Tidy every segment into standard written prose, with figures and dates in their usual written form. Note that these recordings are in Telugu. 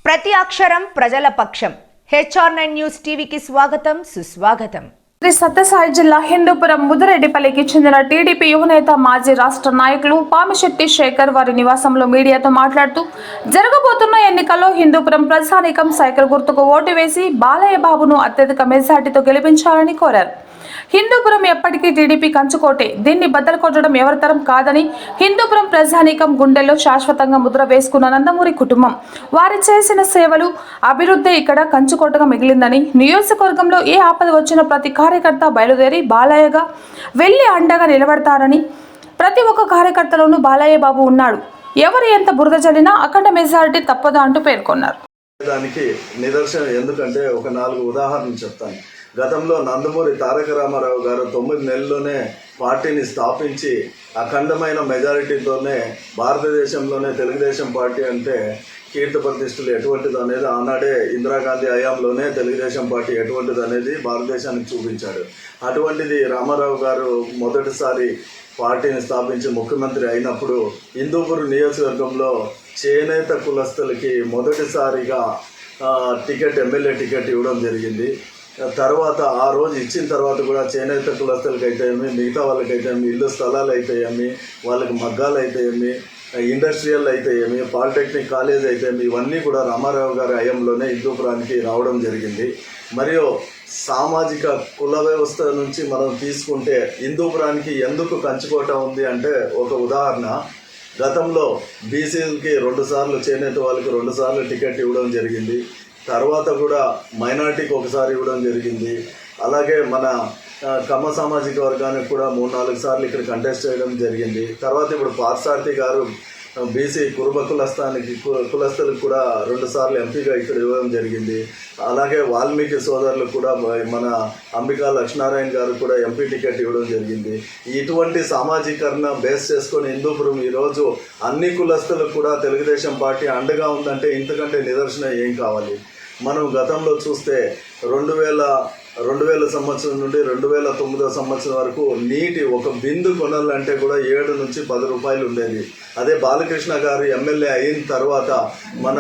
ప్రతి అక్షరం ప్రజల పక్షం. HR9 న్యూస్ టీవీకి స్వాగతం, సుస్వాగతం. శ్రీ సత్యసాయి జిల్లా హిందూపురం ముదిరెడ్డిపల్లికి చెందిన టీడీపీ యువనేత మాజీ రాష్ట్ర నాయకులు పామిశెట్టి శేఖర్ వారి నివాసంలో మీడియాతో మాట్లాడుతూ జరగబోతున్న ఎన్నికల్లో హిందూపురం ప్రజానీకం సైకిల్ గుర్తుకు ఓటు వేసి బాలయ్య బాబును అత్యధిక మెజార్టీతో గెలిపించాలని కోరారు. హిందూపురం ఎప్పటికీ టీడీపీ కంచుకోటే, దీన్ని బద్దలు కొట్టడం ఎవరితరం కాదని హిందూపురం ప్రజానీకం గుండెల్లో శాశ్వతంగా ముద్ర వేసుకున్న నందమూరి కుటుంబం వారి చేసిన సేవలు అభివృద్ధి ఇక్కడ కంచుకోటగా మిగిలిందని, నియోజకవర్గంలో ఏ ఆపద వచ్చిన ప్రతి కార్యకర్త బయలుదేరి బాలయ్యగా వెళ్లి అండగా నిలబడతారని, ప్రతి ఒక్క కార్యకర్తలోనూ బాలయ్య బాబు ఉన్నాడు, ఎవరు ఎంత బురద జల్లినా అఖండ మెజారిటీ తప్పదా అంటూ పేర్కొన్నారు. దానికి నిదర్శనం ఎందుకంటే ఒక 4 ఉదాహరణలు చెప్తాను. గతంలో నందమూరి తారక రామారావు గారు 9 నెలల్లోనే పార్టీని స్థాపించి అఖండమైన మెజారిటీతోనే భారతదేశంలోనే తెలుగుదేశం పార్టీ అంటే కీర్తి ప్రతిష్టలు ఎటువంటిది అనేది ఆనాడే ఇందిరాగాంధీ హయాంలోనే తెలుగుదేశం పార్టీ ఎటువంటిది అనేది భారతదేశానికి చూపించాడు. అటువంటిది రామారావు గారు మొదటిసారి పార్టీని స్థాపించి ముఖ్యమంత్రి అయినప్పుడు హిందూపురం నియోజకవర్గంలో చేనేత కులస్తులకి మొదటిసారిగా ఎమ్మెల్యే టికెట్ ఇవ్వడం జరిగింది. తర్వాత ఆ రోజు ఇచ్చిన తర్వాత కూడా చేనేత కులస్తులకి అయితేమి, మిగతా వాళ్ళకైతే ఇల్లు స్థలాలు అయితేమి, వాళ్ళకి మగ్గాలు అయితేమి, ఇండస్ట్రియల్ అయితేమి, పాలిటెక్నిక్ కాలేజ్ అయితేమి, ఇవన్నీ కూడా రామారావు గారి హయాంలోనే హిందూపురానికి రావడం జరిగింది. మరియు సామాజిక కుల వ్యవస్థ నుంచి మనం తీసుకుంటే హిందూపురానికి ఎందుకు కంచుకోట ఉంది అంటే ఒక ఉదాహరణ. గతంలో బీసీలకి 2 సార్లు, చేనేత వాళ్ళకి 2 సార్లు టికెట్ ఇవ్వడం జరిగింది. తర్వాత కూడా మైనార్టీకి ఒకసారి ఇవ్వడం జరిగింది. అలాగే మన కమ్మ సామాజిక వర్గానికి కూడా 3-4 సార్లు ఇక్కడ కంటెస్ట్ చేయడం జరిగింది. తర్వాత ఇప్పుడు పార్సార్థి గారు బీసీ కురుబ కులస్తులకు కూడా 2 సార్లు ఎంపీగా ఇక్కడ ఇవ్వడం జరిగింది. అలాగే వాల్మీకి సోదరులకు కూడా మన అంబికా లక్ష్మీనారాయణ గారు కూడా ఎంపీ టికెట్ ఇవ్వడం జరిగింది. ఇటువంటి సామాజీకరణ బేస్ చేసుకొని హిందూపురం ఈరోజు అన్ని కులస్తులకు కూడా తెలుగుదేశం పార్టీ అండగా ఉందంటే ఇంతకంటే నిదర్శనం ఏం కావాలి? మనం గతంలో చూస్తే 2000 సంవత్సరం నుండి 2009 సంవత్సరం వరకు నీటి ఒక బిందు కొనాలంటే కూడా 7 నుంచి 10 రూపాయలు ఉండేది. అదే బాలకృష్ణ గారు ఎమ్మెల్యే అయిన తర్వాత మన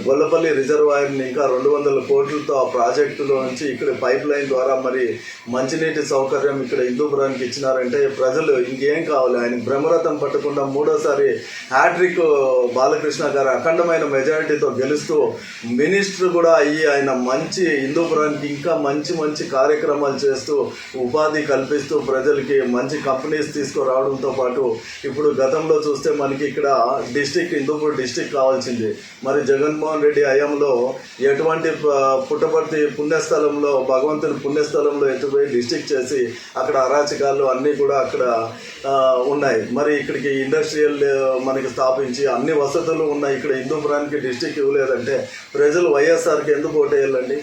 గొల్లపల్లి రిజర్వాయర్ని ఇంకా 200 కోట్లతో ఆ ప్రాజెక్టులో నుంచి ఇక్కడ పైప్ లైన్ ద్వారా మరి మంచినీటి సౌకర్యం ఇక్కడ హిందూపురానికి ఇచ్చినారంటే ప్రజలు ఇంకేం కావాలి? ఆయన బ్రహ్మరథం పట్టకుండా 3వసారి హ్యాట్రిక్ బాలకృష్ణ గారు అఖండమైన మెజారిటీతో గెలుస్తూ మినిస్టర్ కూడా అయ్యి ఆయన మంచి హిందూపురానికి ఇంకా మంచి కార్యక్రమాలు చేస్తూ ఉపాధి కల్పిస్తూ ప్రజలకి మంచి కంపెనీస్ తీసుకురావడంతో పాటు ఇప్పుడు గతంలో చూస్తే మనకి ఇక్కడ హిందూపూర్ డిస్టిక్ కావాల్సింది. మరి జగన్మోహన్ రెడ్డి హయాంలో ఎటువంటి పుట్టపర్తి పుణ్యస్థలంలో భగవంతుని పుణ్యస్థలంలో ఎత్తుపోయి డిస్టిక్ చేసి అక్కడ అరాచకాలు అన్నీ కూడా అక్కడ ఉన్నాయి. మరి ఇక్కడికి ఇండస్ట్రియల్ మనకి స్థాపించి అన్ని వసతులు ఉన్నాయి. ఇక్కడ హిందూపురానికి డిస్టిక్ ఇవ్వలేదంటే ప్రజలు వైఎస్ఆర్కి ఎందుకు ఓటేయాలండి?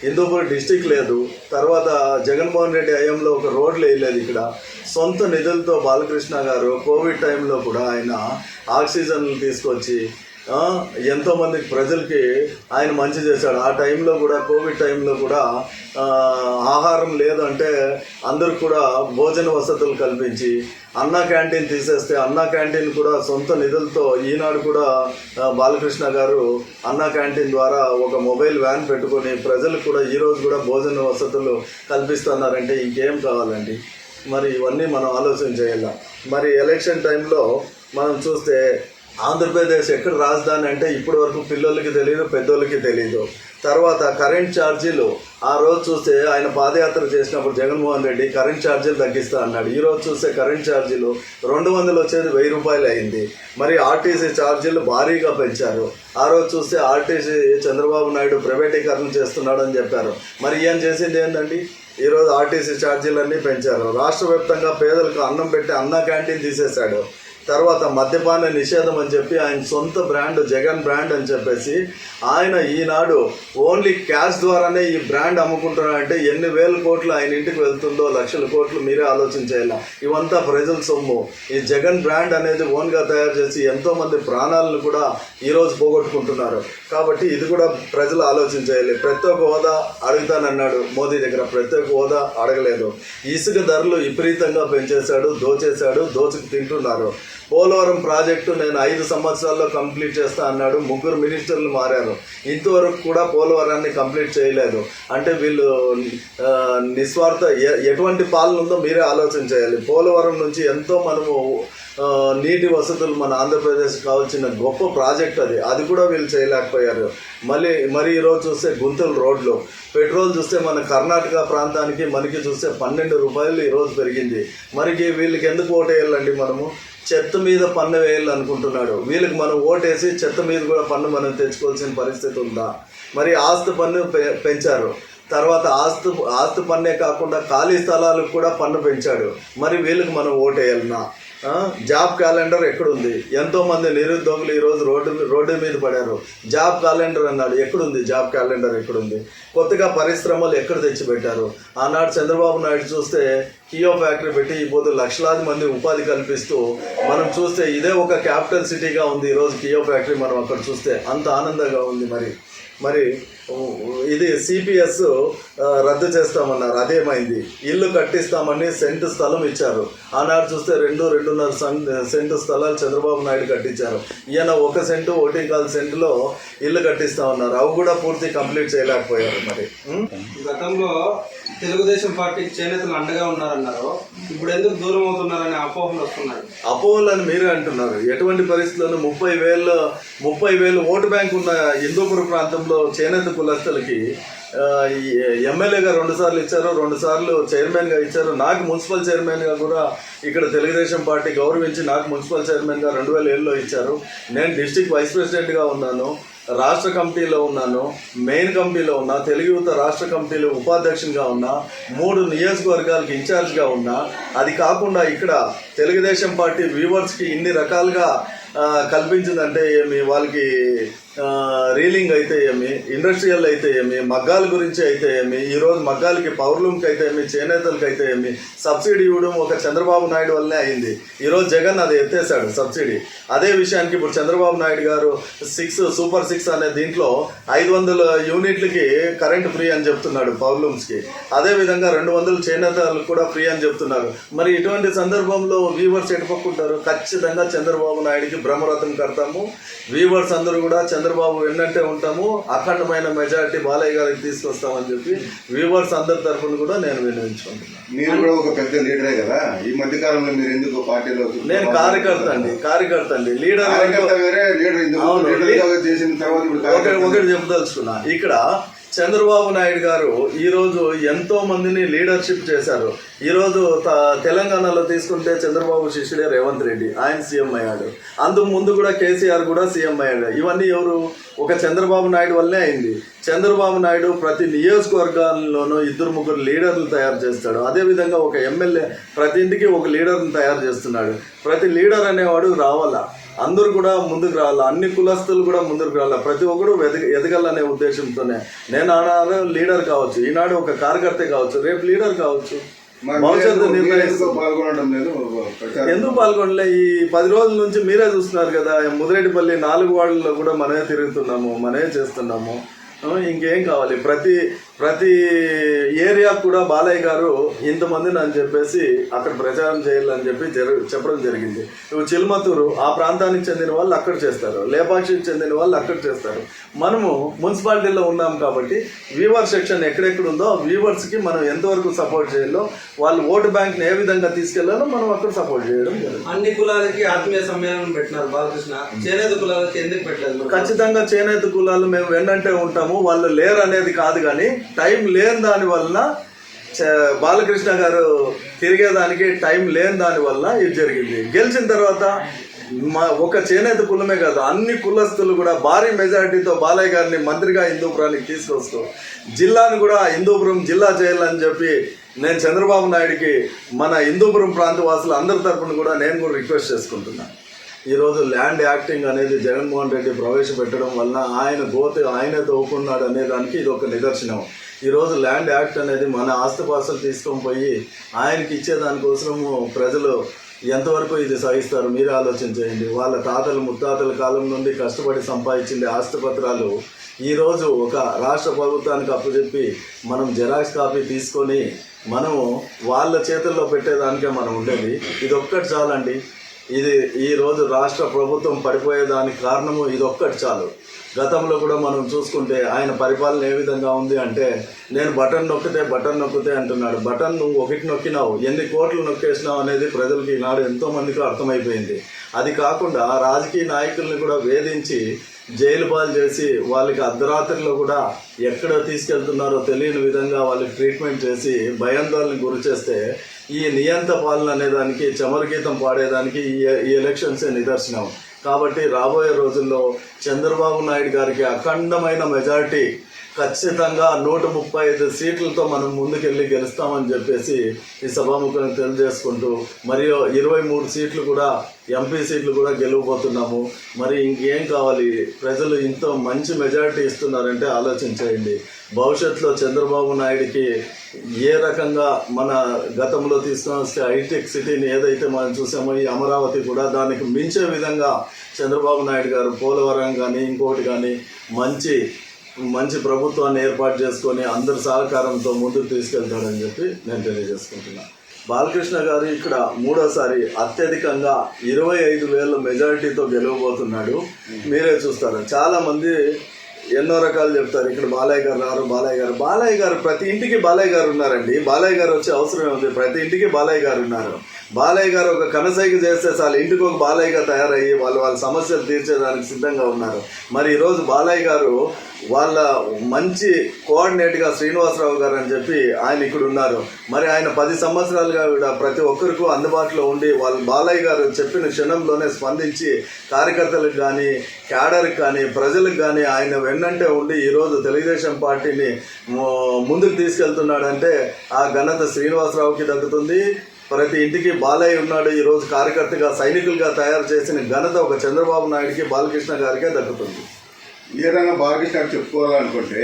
హిందూపూర్ డిస్టిక్ లేదు. తర్వాత జగన్మోహన్ రెడ్డి హయాంలో ఒక రోడ్లు వేయలేదు. ఇక్కడ సొంత నిధులతో బాలకృష్ణ గారు కోవిడ్ టైంలో కూడా ఆయన ఆక్సిజన్లు తీసుకొచ్చి ఎంతోమంది ప్రజలకి ఆయన మంచి చేశాడు. ఆ టైంలో కూడా కోవిడ్ టైంలో కూడా ఆహారం లేదంటే అందరికి కూడా భోజన వసతులు కల్పించి అన్నా క్యాంటీన్ తీసేస్తే అన్నా క్యాంటీన్ కూడా సొంత నిధులతో ఈనాడు కూడా బాలకృష్ణ గారు అన్నా క్యాంటీన్ ద్వారా ఒక మొబైల్ వ్యాన్ పెట్టుకొని ప్రజలకు కూడా ఈరోజు కూడా భోజన వసతులు కల్పిస్తున్నారంటే ఇంకేం కావాలండి? మరి ఇవన్నీ మనం ఆలోచన చేయాలి. మరి ఎలక్షన్ టైంలో మనం చూస్తే ఆంధ్రప్రదేశ్ ఎక్కడ రాజధాని అంటే ఇప్పటి వరకు పిల్లలకి తెలియదు, పెద్దోళ్ళకి తెలియదు. తర్వాత కరెంట్ ఛార్జీలు ఆ రోజు చూస్తే ఆయన పాదయాత్ర చేసినప్పుడు జగన్మోహన్ రెడ్డి కరెంట్ ఛార్జీలు తగ్గిస్తా అన్నాడు. ఈరోజు చూస్తే కరెంట్ ఛార్జీలు 200 వచ్చేది 1000 రూపాయలు అయింది. మరి ఆర్టీసీ ఛార్జీలు భారీగా పెంచారు. ఆ రోజు చూస్తే ఆర్టీసీ చంద్రబాబు నాయుడు ప్రైవేటీకరణ చేస్తున్నాడని చెప్పారు. మరి ఏం చేసింది ఏంటండి? ఈరోజు ఆర్టీసీ ఛార్జీలన్నీ పెంచారు. రాష్ట్ర వ్యాప్తంగా పేదలకు అన్నం పెట్టి అన్నా క్యాంటీన్ తీసేశాడు. తర్వాత మద్యపాన నిషేధం అని చెప్పి ఆయన సొంత బ్రాండ్ జగన్ బ్రాండ్ అని చెప్పేసి ఆయన ఈనాడు ఓన్లీ క్యాష్ ద్వారానే ఈ బ్రాండ్ అమ్ముకుంటున్నారంటే ఎన్ని వేల కోట్లు ఆయన ఇంటికి వెళ్తుందో, లక్షల కోట్లు మీరే ఆలోచన చేయాలి. ఇవంతా ప్రజల సొమ్ము. ఈ జగన్ బ్రాండ్ అనేది ఓన్గా తయారు చేసి ఎంతోమంది ప్రాణాలను కూడా ఈరోజు పోగొట్టుకుంటున్నారు. కాబట్టి ఇది కూడా ప్రజలు ఆలోచన చేయాలి. ప్రత్యేక హోదా అడుగుతానన్నాడు మోదీ దగ్గర, ప్రత్యేక హోదా అడగలేదు. ఇసుక ధరలు విపరీతంగా పెంచేశాడు, దోచేశాడు, దోచుకు తింటున్నారు. పోలవరం ప్రాజెక్టు నేను 5 సంవత్సరాల్లో కంప్లీట్ చేస్తా అన్నాడు. 3 మినిస్టర్లు మారారు, ఇంతవరకు కూడా పోలవరాన్ని కంప్లీట్ చేయలేదు. అంటే వీళ్ళు నిస్వార్థ ఎటువంటి పాలన ఉందో మీరే ఆలోచన చేయాలి. పోలవరం నుంచి ఎంతో మనము నీటి వసతులు మన ఆంధ్రప్రదేశ్ కావాల్సిన గొప్ప ప్రాజెక్ట్ అది కూడా వీళ్ళు చేయలేకపోయారు. మరి ఈరోజు చూస్తే గుంతలు రోడ్లు, పెట్రోల్ చూస్తే మన కర్ణాటక ప్రాంతానికి మనకి చూస్తే 12 రూపాయలు ఈరోజు పెరిగింది. మరికి వీళ్ళకి ఎందుకు ఓటేయాలండి? మనము చెత్త మీద పన్ను వేయాలి అనుకుంటున్నాడు. వీళ్ళకి మనం ఓటేసి చెత్త మీద కూడా పన్ను మనం తెచ్చుకోవాల్సిన పరిస్థితి ఉందా? మరి ఆస్తి పన్ను పెంచారు, తర్వాత ఆస్తి పన్నే కాకుండా ఖాళీ స్థలాలకు కూడా పన్ను పెంచాడు. మరి వీళ్ళకి మనం ఓటేయాలన్నా? జాబ్ క్యాలెండర్ ఎక్కడుంది? ఎంతోమంది నిరుద్యోగులు ఈరోజు రోడ్డు మీద పడారు. జాబ్ క్యాలెండర్ అన్నాడు, ఎక్కడుంది జాబ్ క్యాలెండర్? ఎక్కడుంది? కొత్తగా పరిశ్రమలు ఎక్కడ తెచ్చిపెట్టారు? ఆనాడు చంద్రబాబు నాయుడు చూస్తే కియో ఫ్యాక్టరీ పెట్టి ఇప్పుడు లక్షలాది మంది ఉపాధి కల్పిస్తూ మనం చూస్తే ఇదే ఒక క్యాపిటల్ సిటీగా ఉంది ఈరోజు కియో ఫ్యాక్టరీ. మనం అక్కడ చూస్తే అంత ఆనందంగా ఉంది. మరి ఇది సిపిఎస్ రద్దు చేస్తామన్నారు, అదేమైంది? ఇల్లు కట్టిస్తామని సెంటు స్థలం ఇచ్చారు. ఆనాడు చూస్తే 2.5 సెంటు స్థలాలు చంద్రబాబు నాయుడు కట్టించారు. ఈయన 1 సెంటు 1.25 సెంటులో ఇల్లు కట్టిస్తామన్నారు, అవి కూడా పూర్తి కంప్లీట్ చేయలేకపోయారు. మరి గతంలో తెలుగుదేశం పార్టీకి చేనేతలు అండగా ఉన్నారన్నారు, ఇప్పుడు ఎందుకు దూరం అవుతున్నారని అపోహలు వస్తున్నాయి. అపోహలు అని మీరే అంటున్నారు. ఎటువంటి పరిస్థితుల్లో 30,000 ఓటు బ్యాంక్ ఉన్న హిందూపురం ప్రాంతంలో చేనేత కులస్తులకి ఎమ్మెల్యేగా 2 సార్లు ఇచ్చారు, 2 సార్లు చైర్మన్గా ఇచ్చారు. నాకు మున్సిపల్ చైర్మన్గా కూడా ఇక్కడ తెలుగుదేశం పార్టీ గౌరవించి నాకు మున్సిపల్ చైర్మన్గా 2007లో ఇచ్చారు. నేను డిస్ట్రిక్ట్ వైస్ ప్రెసిడెంట్గా ఉన్నాను, రాష్ట్ర కమిటీలో ఉన్నాను, మెయిన్ కమిటీలో ఉన్నా, తెలుగు యువత రాష్ట్ర కమిటీలో ఉపాధ్యక్షునిగా ఉన్నా, 3 నియోజకవర్గాలకు ఇన్ఛార్జ్గా ఉన్నా. అది కాకుండా ఇక్కడ తెలుగుదేశం పార్టీ వ్యూవర్స్కి ఇన్ని రకాలుగా కల్పించిందంటే ఏమి, వాళ్ళకి రీలింగ్ అయితే ఏమి, ఇండస్ట్రియల్ అయితే ఏమి, మగ్గాల గురించి అయితే ఏమి, ఈరోజు మగ్గాలకి పవర్లూమ్కి అయితే ఏమి, చేనేతలకి అయితే ఏమి సబ్సిడీ ఇవ్వడం ఒక చంద్రబాబు నాయుడు వల్లనే అయింది. ఈరోజు జగన్ అది ఎత్తేసాడు సబ్సిడీ. అదే విషయానికి ఇప్పుడు చంద్రబాబు నాయుడు గారు సూపర్ 6 అనే దీంట్లో 500 యూనిట్లకి కరెంట్ ఫ్రీ అని చెప్తున్నాడు పవర్లూమ్స్కి. అదేవిధంగా 200 చేనేతలకు కూడా ఫ్రీ అని చెప్తున్నారు. మరి ఇటువంటి సందర్భంలో వీవర్స్ ఎటుపక్కుంటారు? ఖచ్చితంగా చంద్రబాబు నాయుడికి బ్రహ్మరథం కడతాము. వీవర్స్ అందరూ కూడా చంద్రబాబు వెన్నంటే ఉంటాము, అఖండమైన మెజారిటీ బాలయ్య గారికి తీసుకొస్తామని చెప్పి వీవర్స్ అందరి తరఫున కూడా నేను విన్నవించుకుంటున్నాను. మీరు కూడా ఒక పెద్ద లీడరే కదా, ఈ మధ్య కాలంలో మీరు ఎందుకు పార్టీలో? నేను కార్యకర్త అండి. లీడర్ వేరే, లీడర్ చేసిన తర్వాత ఒకటి చెప్పదలుచుకున్నా. ఇక్కడ చంద్రబాబు నాయుడు గారు ఈరోజు ఎంతో మందిని లీడర్షిప్ చేశారు. ఈరోజు తెలంగాణలో తీసుకుంటే చంద్రబాబు శిష్యుడే రేవంత్ రెడ్డి, ఆయన సీఎం అయ్యాడు. అందుకు ముందు కూడా కేసీఆర్ కూడా సీఎం అయ్యాడు. ఇవన్నీ ఎవరు? ఒక చంద్రబాబు నాయుడు వల్లే అయింది. చంద్రబాబు నాయుడు ప్రతి నియోజకవర్గాల్లోనూ 2-3 లీడర్లు తయారు చేస్తాడు. అదేవిధంగా ఒక ఎమ్మెల్యే ప్రతి ఇంటికి ఒక లీడర్ని తయారు చేస్తున్నాడు. ప్రతి లీడర్ అనేవాడు రావాలా, అందరూ కూడా ముందుకు రావాలా, అన్ని కులస్తులు కూడా ముందుకు రావాలా, ప్రతి ఒక్కరు ఎదగాలనే ఉద్దేశంతోనే. నేను ఆనాడు లీడర్ కావచ్చు, ఈనాడు ఒక కార్యకర్త కావచ్చు, రేపు లీడర్ కావచ్చు. భవిష్యత్తు నిర్ణయిస్తూ ఎందుకు పాల్గొనలే? ఈ 10 రోజుల నుంచి మీరే చూస్తున్నారు కదా, ముదిరెడ్డిపల్లి 4 వార్డుల్లో కూడా మనమే తిరుగుతున్నాము, మనమే చేస్తున్నాము. ఇంకేం కావాలి? ప్రతి ఏరియాకు కూడా బాలయ్య గారు ఇంతమందిని అని చెప్పేసి అక్కడ ప్రచారం చేయాలని చెప్పి చెప్పడం జరిగింది. ఇప్పుడు చిల్మతూరు ఆ ప్రాంతానికి చెందిన వాళ్ళు అక్కడ చేస్తారు, లేపాక్షికి చెందిన వాళ్ళు అక్కడ చేస్తారు. మనము మున్సిపాలిటీలో ఉన్నాం కాబట్టి వీవర్ సెక్షన్ ఎక్కడెక్కడ ఉందో వీవర్స్కి మనం ఎంతవరకు సపోర్ట్ చేయాలో, వాళ్ళు ఓటు బ్యాంక్ని ఏ విధంగా తీసుకెళ్లాలో మనం అక్కడ సపోర్ట్ చేయడం జరుగుతుంది. అన్ని కులాలకి ఆత్మీయ సమ్మేళనం పెట్టినారు బాలకృష్ణ, చేనేత కులాలకి ఎందుకు పెట్టలేదు? ఖచ్చితంగా చేనేత కులాలు మేము వెన్నంటే ఉంటాము, వాళ్ళు లేరు అనేది కాదు, కానీ టైం లేని దాని వలన బాలకృష్ణ గారు తిరిగేదానికి టైం లేని దాని వలన ఇది జరిగింది. గెలిచిన తర్వాత ఒక చేనేత కులమే కాదు, అన్ని కులస్తులు కూడా భారీ మెజారిటీతో బాలయ్య గారిని మంత్రిగా హిందూపురానికి తీసుకొస్తూ జిల్లాను కూడా హిందూపురం జిల్లా చేయాలని చెప్పి నేను చంద్రబాబు నాయుడికి మన హిందూపురం ప్రాంత వాసులు అందరి తరఫున కూడా నేను కూడా రిక్వెస్ట్ చేసుకుంటున్నాను. ఈరోజు ల్యాండ్ యాక్టింగ్ అనేది జగన్మోహన్ రెడ్డి ప్రవేశపెట్టడం వలన ఆయనే తవ్వుకున్నాడు అనే దానికి ఇది ఒక నిదర్శనం. ఈరోజు ల్యాండ్ యాక్ట్ అనేది మన ఆస్తిపాస్తులు తీసుకొని పోయి ఆయనకి ఇచ్చేదానికోసము ప్రజలు ఎంతవరకు ఇది సహిస్తారు? మీరే ఆలోచన చేయండి. వాళ్ళ తాతలు ముత్తాతల కాలం నుండి కష్టపడి సంపాదించింది ఆస్తిపత్రాలు ఈరోజు ఒక రాష్ట్ర ప్రభుత్వానికి అప్పచెప్పి మనం జెరాక్స్ కాపీ తీసుకొని మనము వాళ్ళ చేతుల్లో పెట్టేదానికే మనం ఉండేది. ఇది ఒక్కటి చాలండి. ఇది ఈ రోజు రాష్ట్ర ప్రభుత్వం పడిపోయేదానికి కారణము ఇదొక్కటి చాలు. గతంలో కూడా మనం చూసుకుంటే ఆయన పరిపాలన ఏ విధంగా ఉంది అంటే, నేను బటన్ నొక్కితే అంటున్నాడు. బటన్ నువ్వు ఒకటి నొక్కినావు, ఎన్ని కోట్లు నొక్కేసినావు అనేది ప్రజలకి ఈనాడు ఎంతో మందికి అర్థమైపోయింది. అది కాకుండా రాజకీయ నాయకుల్ని కూడా వేధించి జైలు పాలు చేసి వాళ్ళకి అర్ధరాత్రిలో కూడా ఎక్కడ తీసుకెళ్తున్నారో తెలియని విధంగా వాళ్ళకి ట్రీట్మెంట్ చేసి భయాందోళనకు గురి చేస్తే ఈ నియంత పాలన అనేదానికి చమరగీతం పాడేదానికి ఈ ఎలక్షన్సే నిదర్శనం. కాబట్టి రాబోయే రోజుల్లో చంద్రబాబు నాయుడు గారికి అఖండమైన మెజారిటీ, ఖచ్చితంగా 135 సీట్లతో మనం ముందుకెళ్ళి గెలుస్తామని చెప్పేసి ఈ సభాముఖంగా తెలియజేసుకుంటూ, మరియు 23 సీట్లు కూడా ఎంపీ సీట్లు కూడా గెలవబోతున్నాము. మరి ఇంకేం కావాలి? ప్రజలు ఇంత మంచి మెజారిటీ ఇస్తున్నారంటే ఆలోచించేయండి. భవిష్యత్తులో చంద్రబాబు నాయుడికి ఏ రకంగా మన గతంలో తీసుకున్న హైటెక్ సిటీని ఏదైతే మనం చూసామో, ఈ అమరావతి కూడా దానికి మించే విధంగా చంద్రబాబు నాయుడు గారు పోలవరం కానీ ఇంకోటి కానీ మంచి ప్రభుత్వాన్ని ఏర్పాటు చేసుకొని అందరి సహకారంతో ముందుకు తీసుకెళ్తాడని చెప్పి నేను తెలియజేసుకుంటున్నాను. బాలకృష్ణ గారు ఇక్కడ మూడోసారి అత్యధికంగా 25,000 మెజారిటీతో గెలవబోతున్నాడు. మీరే చూస్తారు. చాలామంది ఎన్నో రకాలు చెప్తారు, ఇక్కడ బాలయ్య గారు రారు, బాలయ్య గారు ప్రతి ఇంటికి బాలయ్య గారు ఉన్నారండి. బాలయ్య గారు వచ్చే అవసరం ఉంది. ప్రతి ఇంటికి బాలయ్య గారు ఉన్నారు. బాలయ్య గారు ఒక కనసైకి చేస్తే చాలు ఇంటికి ఒక బాలయ్యగా తయారయ్యి వాళ్ళ సమస్యలు తీర్చేదానికి సిద్ధంగా ఉన్నారు. మరి ఈరోజు బాలయ్య గారు వాళ్ళ మంచి కోఆర్డినేట్గా శ్రీనివాసరావు గారు అని చెప్పి ఆయన ఇక్కడ ఉన్నారు. మరి ఆయన 10 సంవత్సరాలుగా కూడా ప్రతి ఒక్కరికి అందుబాటులో ఉండి వాళ్ళు బాలయ్య గారు చెప్పిన క్షణంలోనే స్పందించి కార్యకర్తలకు కానీ క్యాడర్కి కానీ ప్రజలకు కానీ ఆయన వెన్నంటే ఉండి ఈరోజు తెలుగుదేశం పార్టీని ముందుకు తీసుకెళ్తున్నాడంటే ఆ ఘనత శ్రీనివాసరావుకి దక్కుతుంది. ప్రతి ఇంటికి బాలయ్య ఉన్నాడు. ఈరోజు కార్యకర్తగా సైనికులుగా తయారు చేసిన ఘనత ఒక చంద్రబాబు నాయుడికి బాలకృష్ణ గారికే దక్కుతుంది. ఏదైనా బాలకృష్ణ చెప్పుకోవాలనుకుంటే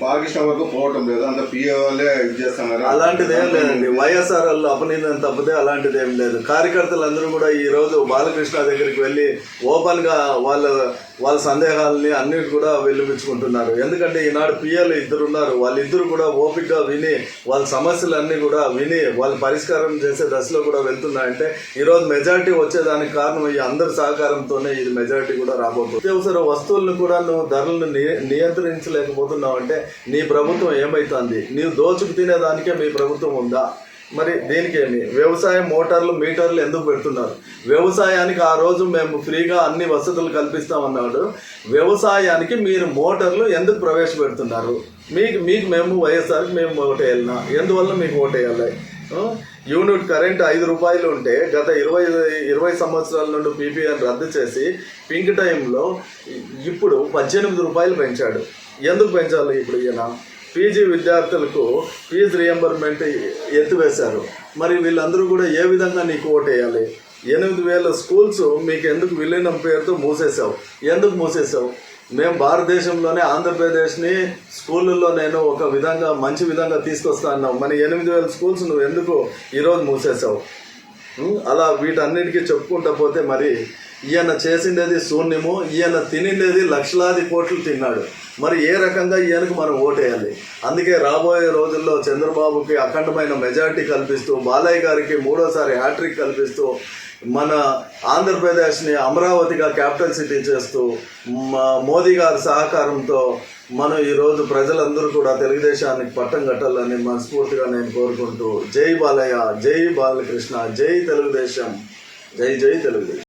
బాలకృష్ణ వరకు పోవటం లేదు, అంత పిఏ వాళ్ళే ఇది చేస్తున్నారు. అలాంటిది ఏం లేదండి. వైఎస్ఆర్ వాళ్ళు అపనిందని తప్పితే అలాంటిది ఏం లేదు. కార్యకర్తలందరూ కూడా ఈరోజు బాలకృష్ణ దగ్గరికి వెళ్ళి ఓపెన్గా వాళ్ళ సందేహాలని అన్నిటి కూడా వెలిపించుకుంటున్నారు. ఎందుకంటే ఈనాడు పిఏలు 2 ఉన్నారు. వాళ్ళిద్దరు కూడా ఓపికగా విని వాళ్ళ సమస్యలన్నీ కూడా విని వాళ్ళ పరిష్కారం చేసే దశలో కూడా వెళ్తున్నాయంటే ఈరోజు మెజారిటీ వచ్చేదానికి కారణం ఈ అందరి సహకారంతోనే ఇది మెజారిటీ కూడా రాబోతుంది. అత్యవసర వస్తువులను కూడా నువ్వు ధరలను నియంత్రించలేకపోతున్నావు అంటే నీ ప్రభుత్వం ఏమైతుంది? నీవు దోచుకు తినేదానికే మీ ప్రభుత్వం ఉందా? మరి దీనికేమి? వ్యవసాయ మోటార్లు మీటర్లు ఎందుకు పెడుతున్నారు? వ్యవసాయానికి ఆ రోజు మేము ఫ్రీగా అన్ని వసతులు కల్పిస్తామన్నాడు. వ్యవసాయానికి మీరు మోటార్లు ఎందుకు ప్రవేశపెడుతున్నారు? మీకు మేము వైఎస్ఆర్కి మేము ఓటేయాలన్నా? ఎందువల్ల మీకు ఓటేయాలి? యూనిట్ కరెంట్ 5 రూపాయలు ఉంటే గత 20 సంవత్సరాల నుండి పీపీఎన్ రద్దు చేసి పింక్ టైంలో ఇప్పుడు 18 రూపాయలు పెంచాడు. ఎందుకు పెంచాలి ఇప్పుడు ఈయన? పీజీ విద్యార్థులకు ఫీజు రియంబర్మెంట్ ఎత్తివేశారు. మరి వీళ్ళందరూ కూడా ఏ విధంగా నీకు ఓటేయాలి? 8,000 స్కూల్స్ మీకు ఎందుకు విలీనం పేరుతో మూసేసావు? ఎందుకు మూసేసావు? మేము భారతదేశంలోనే ఆంధ్రప్రదేశ్ని స్కూళ్ళల్లో నేను ఒక విధంగా మంచి విధంగా తీసుకొస్తా అన్నావు. మరి 8,000 స్కూల్స్ నువ్వు ఎందుకు ఈరోజు మూసేసావు? అలా వీటన్నిటికీ చెప్పుకుంటా పోతే మరి ఈయన చేసిండేది శూన్యము. ఈయన తినిండేది లక్షలాది కోట్లు తిన్నాడు. మరి ఏ రకంగా ఈయనకు మనం ఓటేయాలి? అందుకే రాబోయే రోజుల్లో చంద్రబాబుకి అఖండమైన మెజారిటీ కల్పిస్తూ, బాలయ్య గారికి 3వ హ్యాట్రిక్ కల్పిస్తూ, మన ఆంధ్రప్రదేశ్ని అమరావతిగా క్యాపిటల్ సిటీ చేస్తూ మోదీ గారి సహకారంతో మనం ఈరోజు ప్రజలందరూ కూడా తెలుగుదేశానికి పట్టం కట్టాలని మనస్ఫూర్తిగా నేను కోరుకుంటూ, జై బాలయ్య, జై బాలకృష్ణ, జై తెలుగుదేశం, జై జై తెలుగుదేశం.